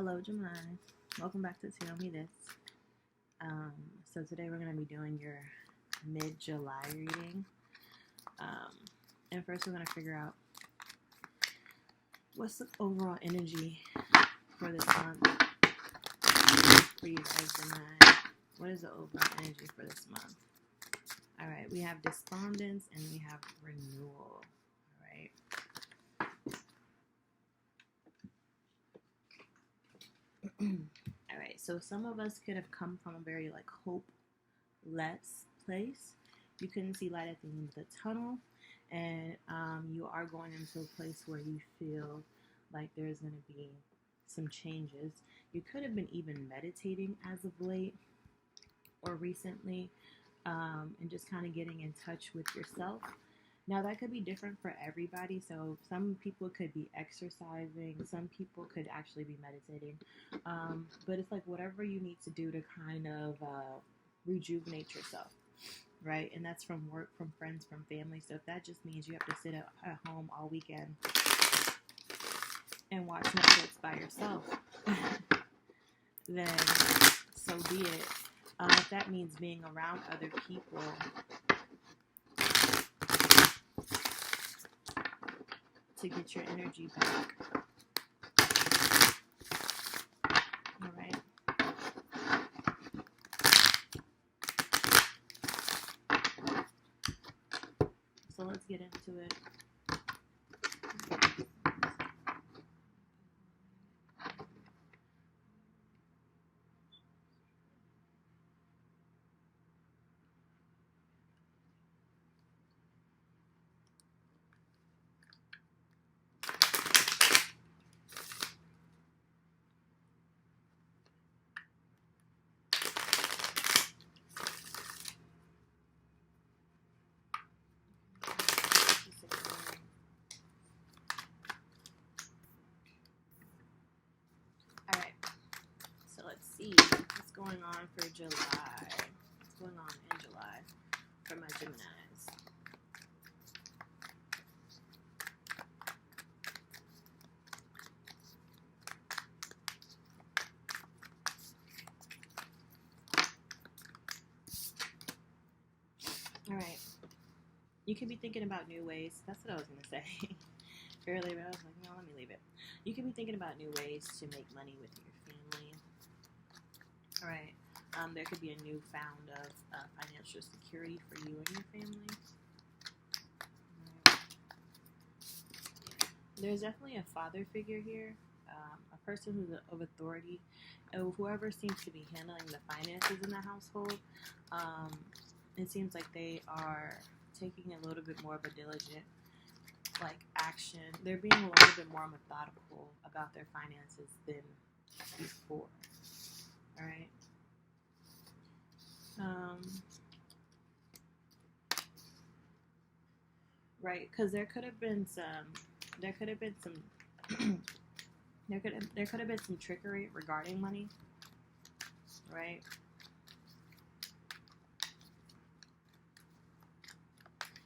Hello, Gemini. Welcome back to Tell Me This. So today we're going to be doing your mid-July reading. And first we're going to figure out what's the overall energy for this month for you guys, Gemini. What is the overall energy for this month? All right, we have despondence and we have renewal. All right. All right, so some of us could have come from a very hopeless place. You couldn't see light at the end of the tunnel, and you are going into a place where you feel like there's going to be some changes. You could have been even meditating as of late or recently, and just kind of getting in touch with yourself. Now, that could be different for everybody. So some people could be exercising. Some people could actually be meditating. But it's like whatever you need to do to kind of rejuvenate yourself, right? And that's from work, from friends, from family. So if that just means you have to sit at home all weekend and watch Netflix by yourself, then so be it. If that means being around other people, to get your energy back. All right. So let's get into it. See what's going on for July. What's going on in July for my Geminis? All right. You could be thinking about new ways. That's what I was going to say earlier, but I was like, no, let me leave it. You could be thinking about new ways to make money with your family. All right. There could be a new found of financial security for you and your family. Right. There's definitely a father figure here, a person who's of authority, whoever seems to be handling the finances in the household. It seems like they are taking a little bit more of a diligent action. They're being a little bit more methodical about their finances than before. All right. Right, because there could have been some trickery regarding money, right?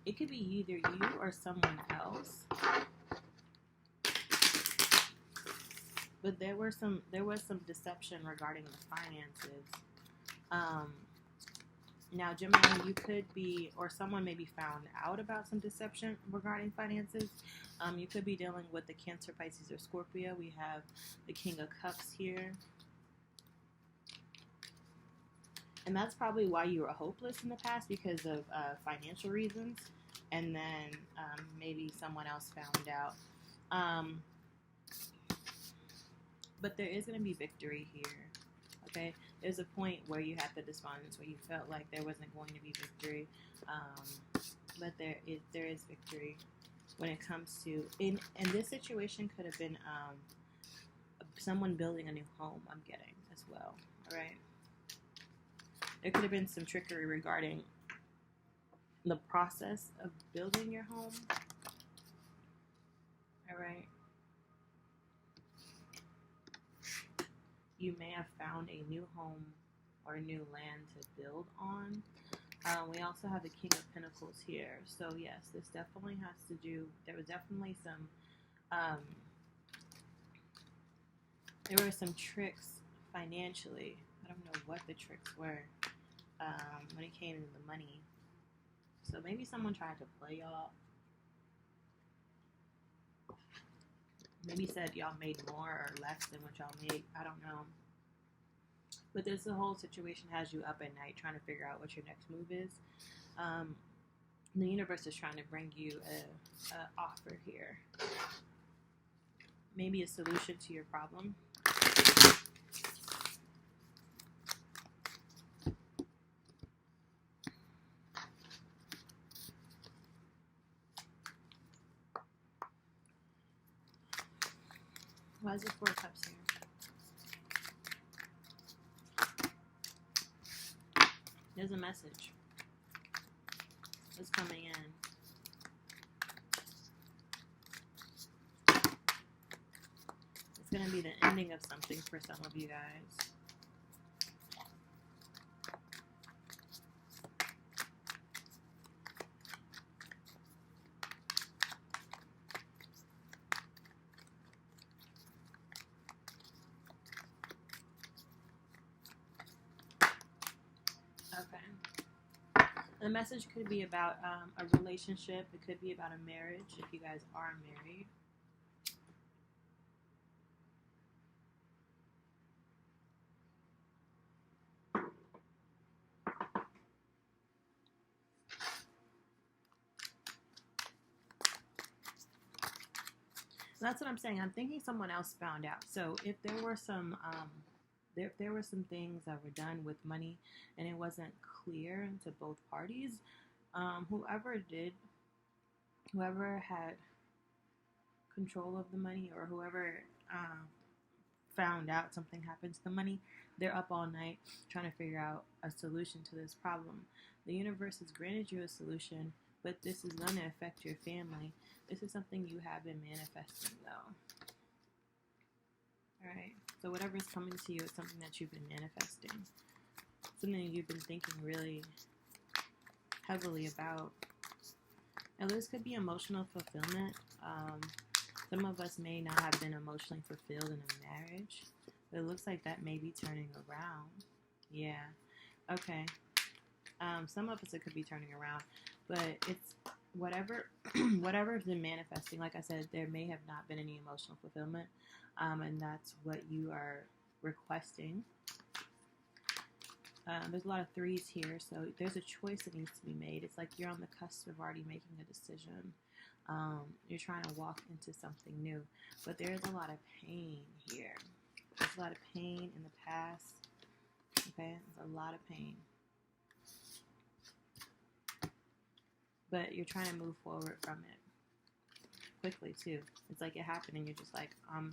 It could be either you or someone else, but there was some deception regarding the finances. Now, Gemini, you could be, or someone may be found out about some deception regarding finances. You could be dealing with the Cancer, Pisces, or Scorpio. We have the King of Cups here. And that's probably why you were hopeless in the past, because of financial reasons. And then maybe someone else found out. But there is going to be victory here. Okay, there's a point where you had the despondence, where you felt like there wasn't going to be victory, but there is victory when it comes to. And this situation could have been someone building a new home. I'm getting as well. All right, there could have been some trickery regarding the process of building your home. All right. You may have found a new home or new land to build on. We also have the King of Pentacles here. So yes, this definitely has to do, there was definitely some There were some tricks financially. I don't know what the tricks were when it came to the money. So maybe someone tried to play y'all. Maybe said y'all made more or less than what y'all made. I don't know. But this whole situation has you up at night trying to figure out what your next move is. The universe is trying to bring you a offer here. Maybe a solution to your problem. Why is it 4 cups here? There's a message that's coming in. It's going to be the ending of something for some of you guys. Okay. The message could be about a relationship. It could be about a marriage if you guys are married. That's what I'm saying. I'm thinking someone else found out. So if there were some there were some things that were done with money and it wasn't clear to both parties, whoever had control of the money, or whoever found out something happened to the money, they're up all night trying to figure out a solution to this problem. The universe has granted you a solution, but this is going to affect your family. This is something you have been manifesting, though. All right. So whatever's coming to you is something that you've been manifesting. Something you've been thinking really heavily about. Now, this could be emotional fulfillment. Some of us may not have been emotionally fulfilled in a marriage, but it looks like that may be turning around. Yeah. Okay. Some of us, it could be turning around, but it's whatever's been manifesting. Like I said, there may have not been any emotional fulfillment, and that's what you are requesting. There's a lot of 3s here, so there's a choice that needs to be made. It's like you're on the cusp of already making a decision. You're trying to walk into something new, but there's a lot of pain here. There's a lot of pain in the past. Okay, there's a lot of pain. But you're trying to move forward from it quickly, too. It's like it happened and you're just like, I'm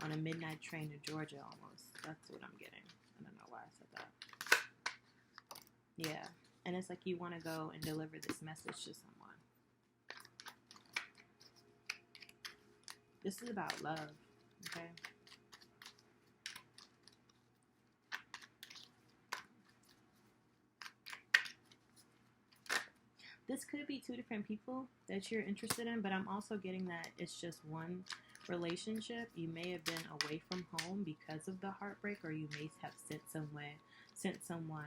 on a midnight train to Georgia almost. That's what I'm getting. I don't know why I said that. Yeah. And it's like you want to go and deliver this message to someone. This is about love, okay? This could be 2 different people that you're interested in, but I'm also getting that it's just one relationship. You may have been away from home because of the heartbreak, or you may have sent someone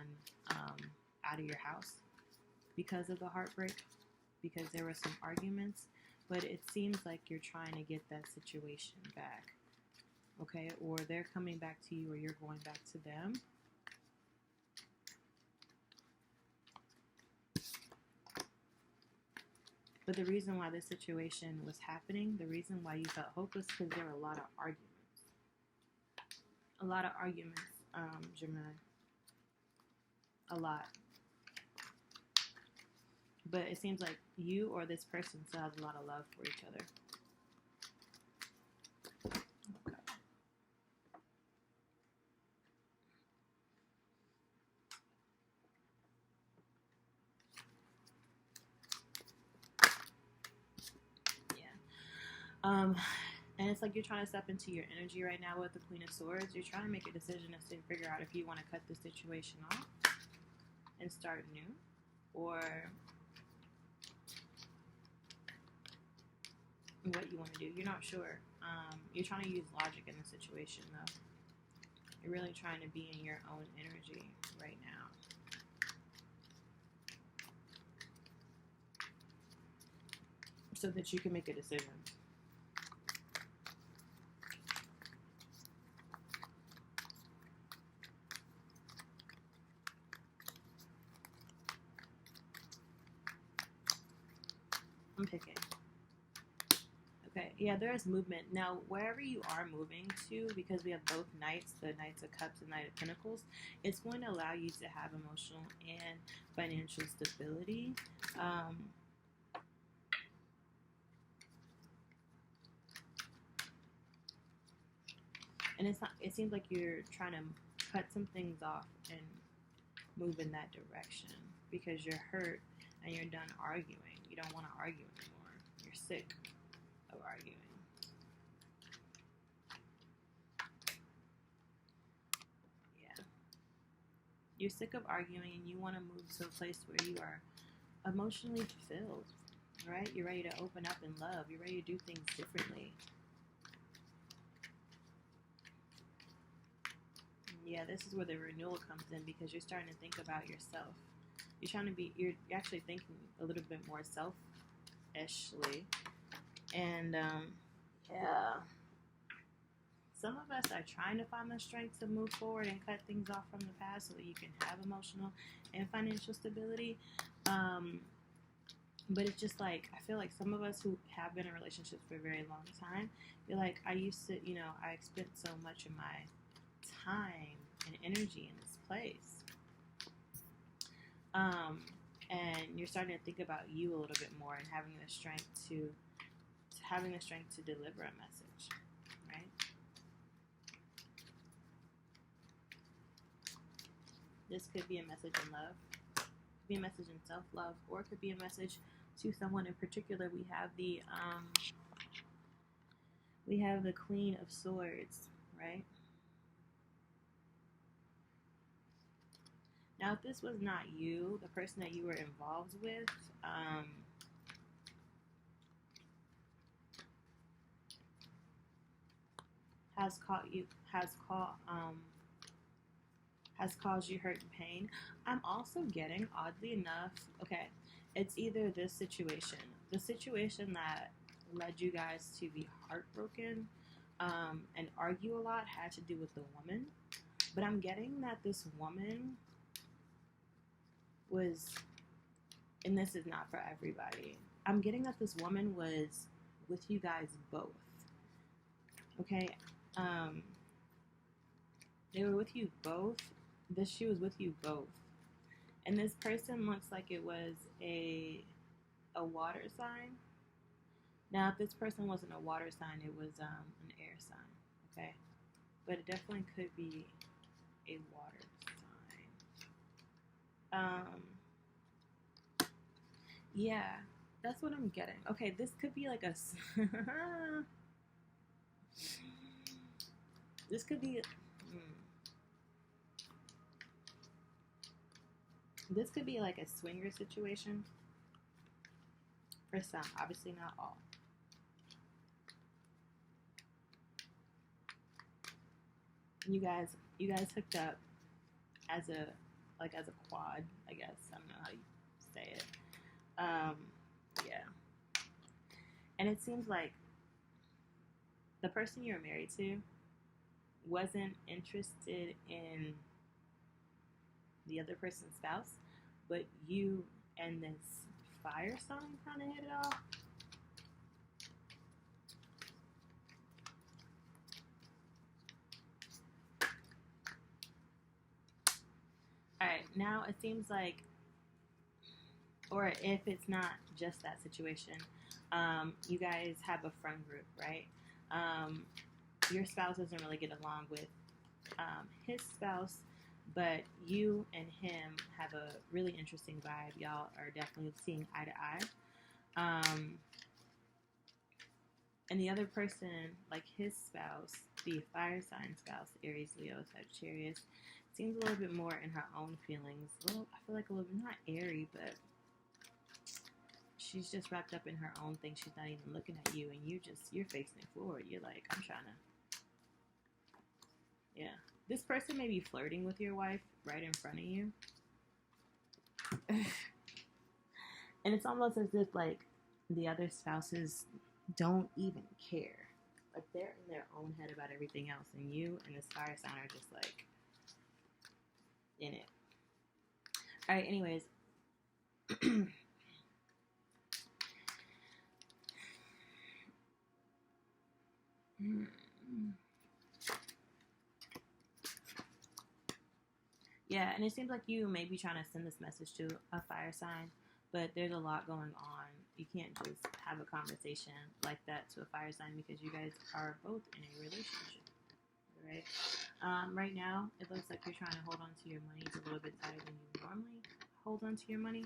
out of your house because of the heartbreak, because there were some arguments. But it seems like you're trying to get that situation back, okay? Or they're coming back to you, or you're going back to them. But the reason why this situation was happening, the reason why you felt hopeless, because there were a lot of arguments. A lot of arguments, Gemini. A lot. But it seems like you or this person still has a lot of love for each other. Okay. And it's like you're trying to step into your energy right now with the Queen of Swords. You're trying to make a decision to figure out if you want to cut the situation off and start new, or what you want to do. You're not sure. You're trying to use logic in the situation, though. You're really trying to be in your own energy right now. So that you can make a decision. I'm picking. Okay, yeah, there is movement. Now, wherever you are moving to, because we have both knights, the Knights of Cups and Knight of Pentacles, it's going to allow you to have emotional and financial stability. And it seems like you're trying to cut some things off and move in that direction because you're hurt and you're done arguing. You don't want to argue anymore. You're sick of arguing. Yeah. You're sick of arguing and you want to move to a place where you are emotionally fulfilled, right? You're ready to open up and love. You're ready to do things differently. Yeah, this is where the renewal comes in because you're starting to think about yourself. You're actually thinking a little bit more selfishly. And, yeah. Some of us are trying to find the strength to move forward and cut things off from the past so that you can have emotional and financial stability. But it's just like, I feel like some of us who have been in relationships for a very long time, you're like, I spent so much of my time and energy in this place. And you're starting to think about you a little bit more and having the strength to deliver a message, right? This could be a message in love, could be a message in self-love, or it could be a message to someone in particular. We have the Queen of Swords, right? Now, if this was not you, the person that you were involved with, has caused you hurt and pain. I'm also getting, oddly enough, okay, it's either the situation that led you guys to be heartbroken and argue a lot had to do with the woman, but I'm getting that this woman was, and this is not for everybody, I'm getting that this woman was with you guys both, okay? They were with you both. She was with you both. And this person looks like it was a water sign. Now, if this person wasn't a water sign, it was an air sign, okay? But it definitely could be a water sign. Yeah, that's what I'm getting. Okay, this could be like a... this could be... This could be like a swinger situation for some, obviously not all. You guys hooked up as a quad, I guess. I don't know how you say it. Yeah. And it seems like the person you're married to wasn't interested in the other person's spouse, but you and this fire sign kind of hit it off. Alright, now it seems like, or if it's not just that situation, you guys have a friend group, right? Your spouse doesn't really get along with his spouse, but you and him have a really interesting vibe. Y'all are definitely seeing eye to eye. And the other person, like his spouse, the fire sign spouse, Aries, Leo, Sagittarius, seems a little bit more in her own feelings. I feel like a little bit, not airy, but she's just wrapped up in her own thing. She's not even looking at you, and you're facing it forward. You're like, I'm trying to, yeah. This person may be flirting with your wife right in front of you. And it's almost as if, like, the other spouses don't even care. Like, they're in their own head about everything else, and you and this fire sign are just, like, in it. All right, anyways. Yeah, and it seems like you may be trying to send this message to a fire sign, but there's a lot going on. You can't just have a conversation like that to a fire sign because you guys are both in a relationship, right? Right now, it looks like you're trying to hold on to your money a little bit tighter than you normally hold on to your money.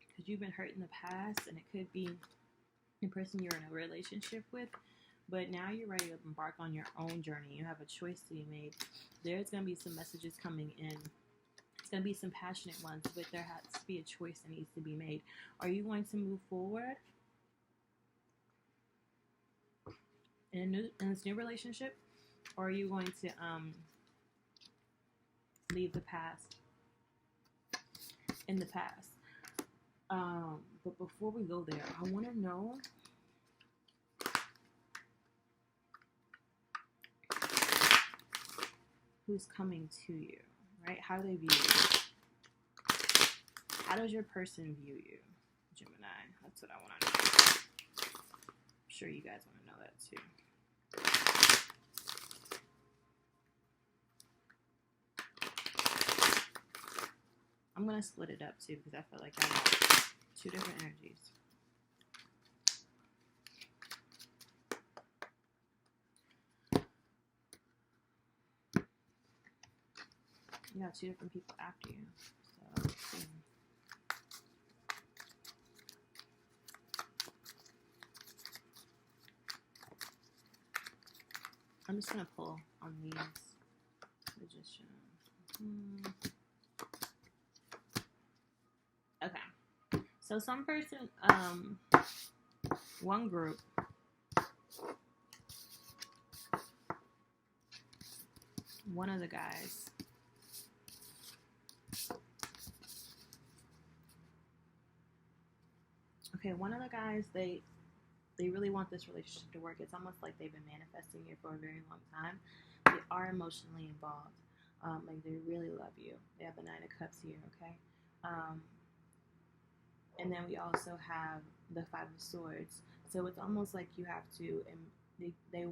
Because you've been hurt in the past, and it could be the person you're in a relationship with, but now you're ready to embark on your own journey. You have a choice to be made. There's going to be some messages coming in. It's going to be some passionate ones, but there has to be a choice that needs to be made. Are you going to move forward in this new relationship, or are you going to leave the past in the past? But before we go there, I want to know who's coming to you, right? How do they view you? How does your person view you, Gemini? That's what I want to know. I'm sure you guys want to know that too. I'm going to split it up too because I feel like I got two different energies. You got two different people after you. So let's see. I'm just going to pull on these. Magician. Okay. So some person, one group, one of the guys one of the guys, they really want this relationship to work. It's almost like they've been manifesting it for a very long time. They are emotionally involved. Like, they really love you. They have the Nine of Cups here, okay? And then we also have the Five of Swords. So it's almost like you have to, and they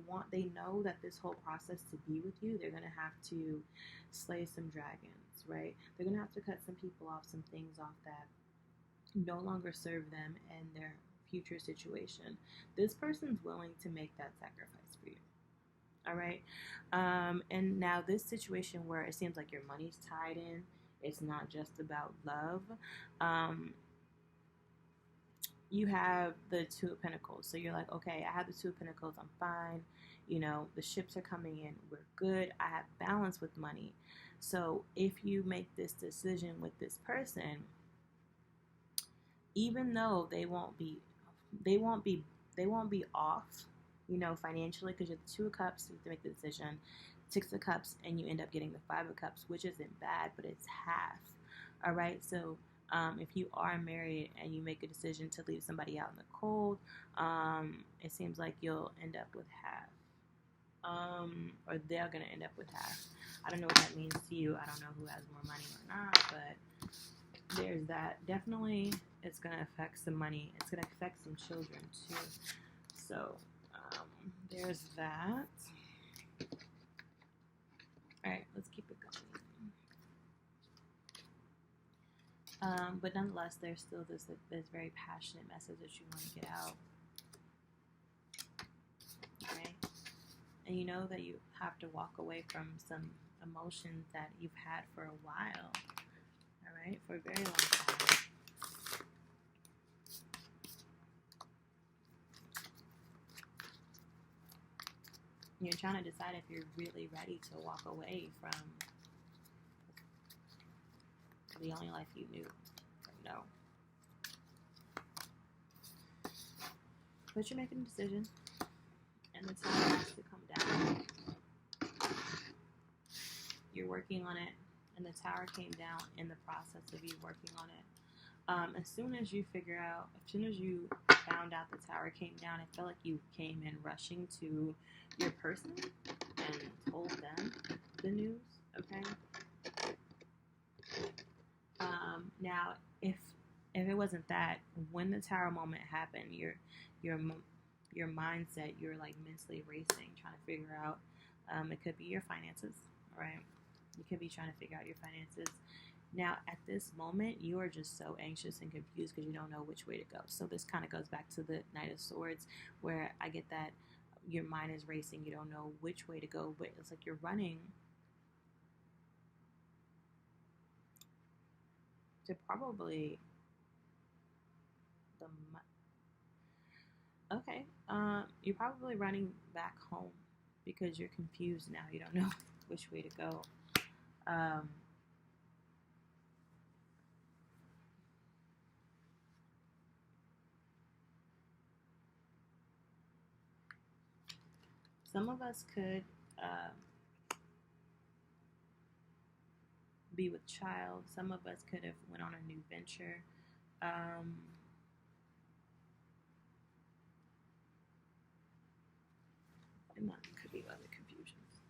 know that this whole process to be with you, they're going to have to slay some dragons, right? They're going to have to cut some people off, some things off that no longer serve them and their future situation. This person's willing to make that sacrifice for you. All right. And now this situation where it seems like your money's tied in, it's not just about love. You have the Two of Pentacles. So you're like, okay, I have the Two of Pentacles. I'm fine. You know, the ships are coming in. We're good. I have balance with money. So if you make this decision with this person, even though they won't be off, you know, financially, because you're the Two of Cups, you have to make the decision. Six of Cups, and you end up getting the Five of Cups, which isn't bad, but it's half. All right, so if you are married and you make a decision to leave somebody out in the cold, it seems like you'll end up with half, or they're gonna end up with half. I don't know what that means to you. I don't know who has more money or not, but there's that. Definitely, it's gonna affect some money. It's gonna affect some children too. So there's that. All right, let's keep it going. But nonetheless, there's still this very passionate message that you want to get out. Okay, and you know that you have to walk away from some emotions that you've had for a while. All right, for a very long time. You're trying to decide if you're really ready to walk away from the only life you knew. No. But you're making a decision, and the time has to come down. You're working on it, and the tower came down in the process of you working on it. As soon as you found out the tower came down, it felt like you came in rushing to your person and told them the news. Okay. Now, if it wasn't that, when the tower moment happened, your mindset, you're like mentally racing, trying to figure out. It could be your finances, right? You could be trying to figure out your finances. Now, at this moment, you are just so anxious and confused because you don't know which way to go. So this kind of goes back to the Knight of Swords, where I get that your mind is racing. You don't know which way to go, but it's like you're running to probably the... Okay, you're probably running back home because you're confused now. You don't know which way to go. Some of us could be with child. Some of us could have went on a new venture. And that could be other confusions.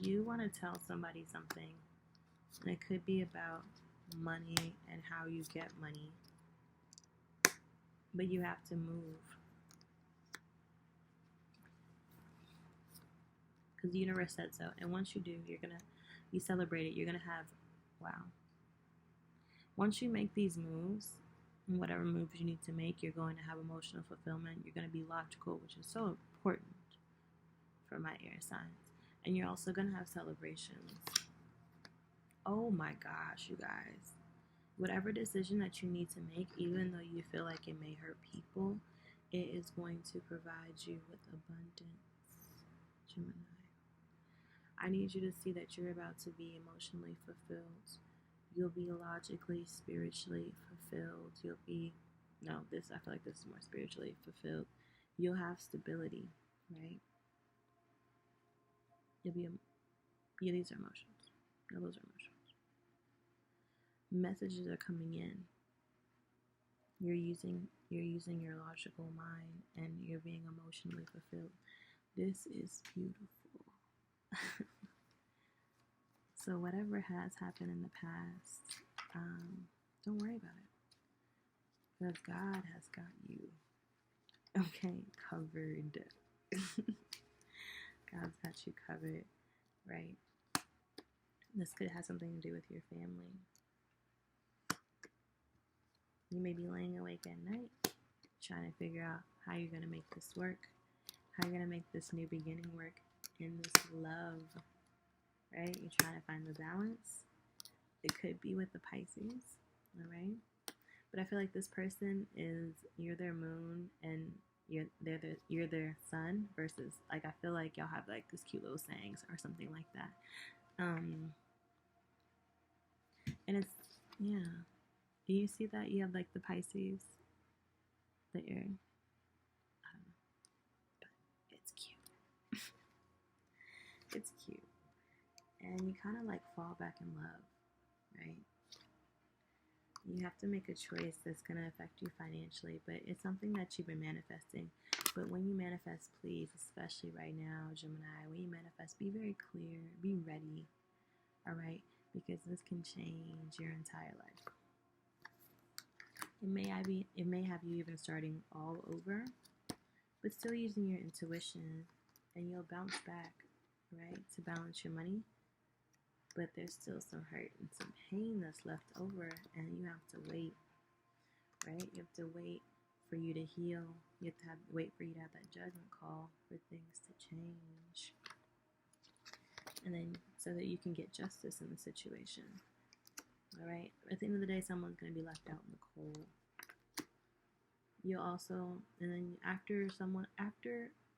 You want to tell somebody something, and it could be about money and how you get money, but you have to move because the universe said so. And once you do, you celebrate it. You're gonna have, wow. Once you make these moves, and whatever moves you need to make, you're going to have emotional fulfillment. You're going to be logical, which is so important for my air signs. And you're also going to have celebrations. Oh my gosh, you guys. Whatever decision that you need to make, even though you feel like it may hurt people, it is going to provide you with abundance, Gemini. I need you to see that you're about to be emotionally fulfilled. You'll be logically, spiritually fulfilled. I feel like this is more spiritually fulfilled. You'll have stability, right? These are emotions. No, those are emotions. Messages are coming in. You're using your logical mind, and you're being emotionally fulfilled. This is beautiful. So whatever has happened in the past, don't worry about it. Because God has got you, okay, covered. God's got you covered, right? This could have something to do with your family. You may be laying awake at night, trying to figure out how you're going to make this work, how you're going to make this new beginning work in this love, right? You're trying to find the balance. It could be with the Pisces, all right? But I feel like this person you're their moon and you're their sun, versus like I feel like y'all have like this cute little sayings or something like that. And it's, yeah. Do you see that you have like the Pisces that you're, I don't know, but it's cute. It's cute. And you kind of like fall back in love, right? You have to make a choice that's going to affect you financially, but it's something that you've been manifesting. But when you manifest, please, especially right now, Gemini, when you manifest, be very clear, be ready, all right? Because this can change your entire life. It may have you even starting all over, but still using your intuition, and you'll bounce back, right, to balance your money. But there's still some hurt and some pain that's left over, and you have to wait, right? You have to wait for you to heal. You have to wait for you to have that judgment call for things to change. And then so that you can get justice in the situation. All right? At the end of the day, someone's going to be left out in the cold. you'll also, and then after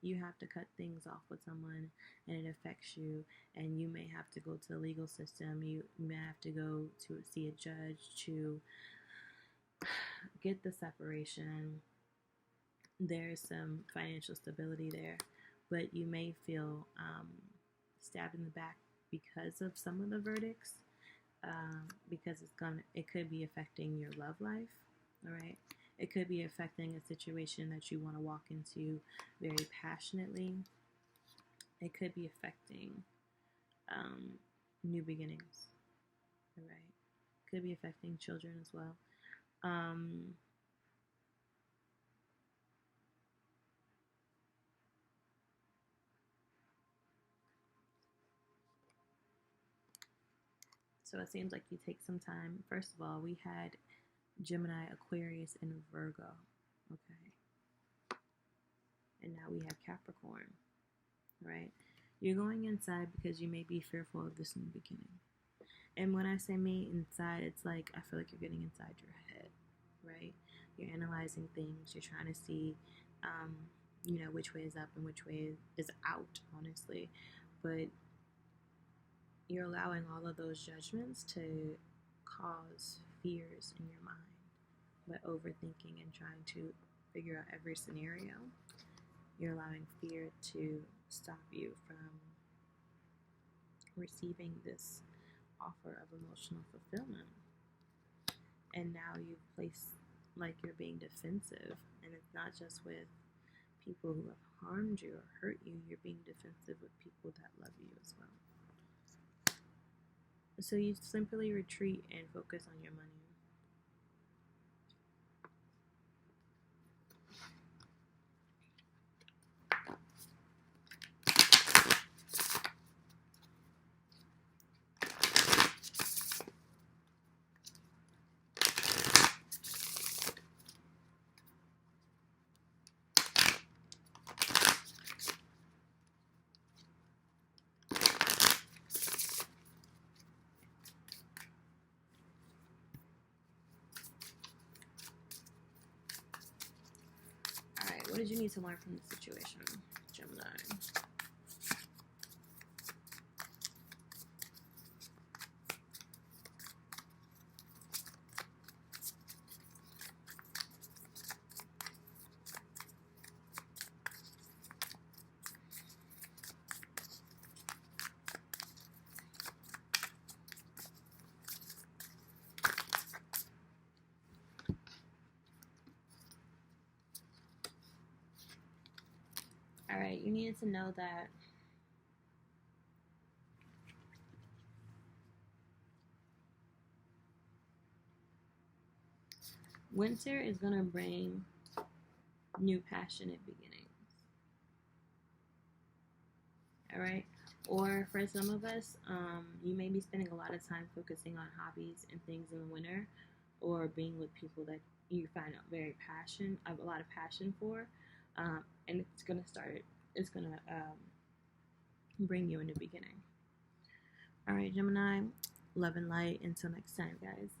you have to cut things off with someone and it affects you, and you may have to go to the legal system, you may have to go to see a judge to get the separation. There's some financial stability there, but you may feel stabbed in the back because of some of the verdicts, because it could be affecting your love life. All right, it could be affecting a situation that you want to walk into very passionately. It could be affecting new beginnings. All right, could be affecting children as well. So it seems like you take some time. First of all, we had Gemini, Aquarius, and Virgo. Okay. And now we have Capricorn. Right? You're going inside because you may be fearful of this new beginning. And when I say me inside, it's like I feel like you're getting inside your head. Right? You're analyzing things. You're trying to see, which way is up and which way is out, honestly. But you're allowing all of those judgments to cause fears in your mind by overthinking and trying to figure out every scenario. You're allowing fear to stop you from receiving this offer of emotional fulfillment. And now you've placed, like, you're being defensive, and it's not just with people who have harmed you or hurt you, you're being defensive with people that love you as well. So you simply retreat and focus on your money. Alright, what did you need to learn from this situation, Gemini? Alright, you needed to know that winter is going to bring new passionate beginnings. Alright? Or for some of us, you may be spending a lot of time focusing on hobbies and things in the winter, or being with people that you find a lot of passion for, and it's going to bring you a new beginning. All right, Gemini, love and light. Until next time, guys.